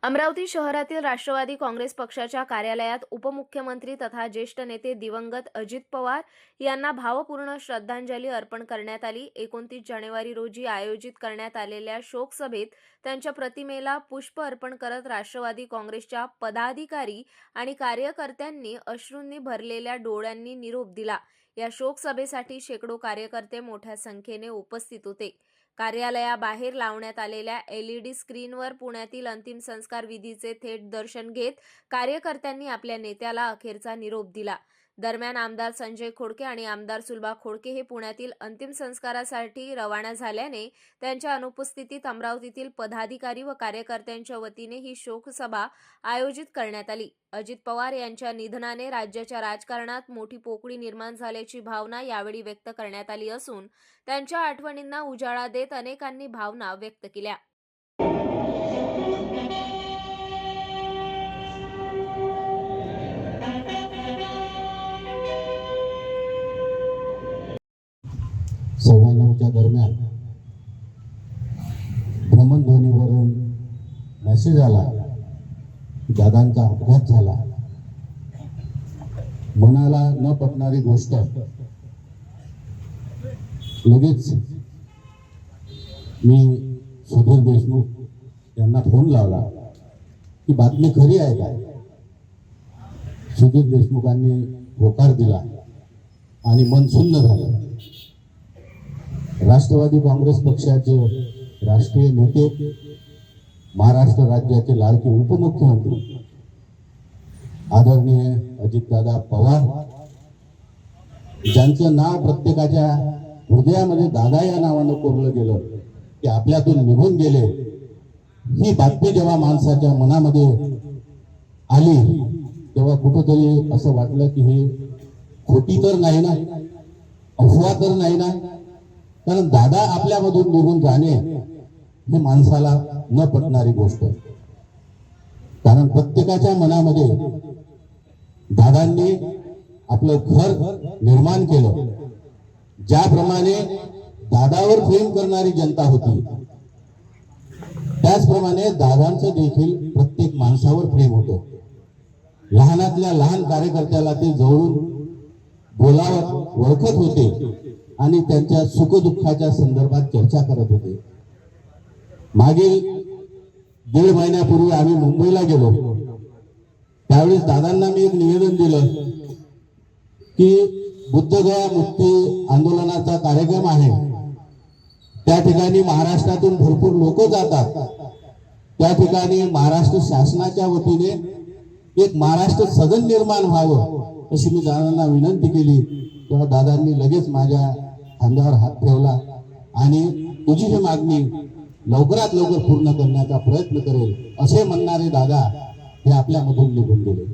अमरावती शहरातील राष्ट्रवादी काँग्रेस पक्षाच्या कार्यालयात उपमुख्यमंत्री तथा ज्येष्ठ नेते दिवंगत अजित पवार यांना भावपूर्ण श्रद्धांजली अर्पण करण्यात आली। 29 जानेवारी रोजी आयोजित करण्यात आलेल्या शोकसभेत त्यांच्या प्रतिमेला पुष्प अर्पण करत राष्ट्रवादी काँग्रेसच्या पदाधिकारी आणि कार्यकर्त्यांनी अश्रूंनी भरलेल्या डोळ्यांनी निरोप दिला। या शोकसभेसाठी शेकडो कार्यकर्ते मोठ्या संख्येने उपस्थित होते। कार्यालयाबाहेर लावण्यात आलेल्या LED स्क्रीनवर पुण्यातील अंतिम संस्कार विधीचे थेट दर्शन घेत कार्यकर्त्यांनी आपल्या नेत्याला अखेरचा निरोप दिला। दरम्यान आमदार संजय खोडके आणि आमदार सुलभा खोडके हे पुण्यातील अंतिम संस्कारासाठी रवाना झाल्याने त्यांच्या अनुपस्थितीत अमरावतीतील पदाधिकारी व कार्यकर्त्यांच्या वतीने ही शोकसभा आयोजित करण्यात आली। अजित पवार यांच्या निधनाने राज्याच्या राजकारणात मोठी पोकळी निर्माण झाल्याची भावना यावेळी व्यक्त करण्यात आली असून त्यांच्या आठवणींना उजाळा देत अनेकांनी भावना व्यक्त केल्या। सव्वा नऊच्या दरम्यान भ्रमणध्वनीवरून मेसेज आला की दादांचा अपघात झाला। मनाला न पटणारी गोष्ट। लगेच मी सुधीर देशमुख यांना फोन लावला की बातमी खरी आहे का। सुधीर देशमुखांनी होकार दिला आणि मन सुन्न झालं। राष्ट्रवादी काँग्रेस पक्षाचे राष्ट्रीय नेते, महाराष्ट्र राज्याचे लाडके उपमुख्यमंत्री आदरणीय अजितदादा पवार, ज्यांचं नाव प्रत्येकाच्या हृदयामध्ये दादा या नावानं कोरलं गेलं, ते आपल्यातून निघून गेले। ही बातमी जेव्हा माणसाच्या मनामध्ये आली तेव्हा कुठंतरी असं वाटलं की हे खोटी तर नाही ना, अफवा तर नाही ना। कारण दादा आपल्यामधून निघून जाणे ही माणसाला न पटणारी गोष्ट। कारण प्रत्येकाच्या मनामध्ये दादांनी आपलं घर निर्माण केलं। ज्याप्रमाणे दादावर प्रेम करणारी जनता होती, त्याचप्रमाणे दादांचं देखील प्रत्येक माणसावर प्रेम होतं। लहानातल्या लहान कार्यकर्त्याला ते जवळून बोलावत ओळखत होते आणि त्यांच्या सुखदुःखाच्या संदर्भात चर्चा करत होते। मागील 1.5 महिन्यापूर्वी आम्ही मुंबईला गेलो, त्यावेळेस दादांना मी एक निवेदन दिलं की बुद्धगया मुक्ती आंदोलनाचा कार्यक्रम आहे, त्या ठिकाणी महाराष्ट्रातून भरपूर लोक जातात, त्या ठिकाणी महाराष्ट्र शासनाच्या वतीने एक महाराष्ट्र सदन निर्माण व्हावं अशी मी दादांना विनंती केली। तेव्हा दादांनी लगेच माझ्या खांद्यावर हात ठेवला आणि तुझी ही मागणी लवकरात लवकर पूर्ण करण्याचा प्रयत्न करेल असे म्हणणारे दादा हे आपल्यामधून निघून गेले।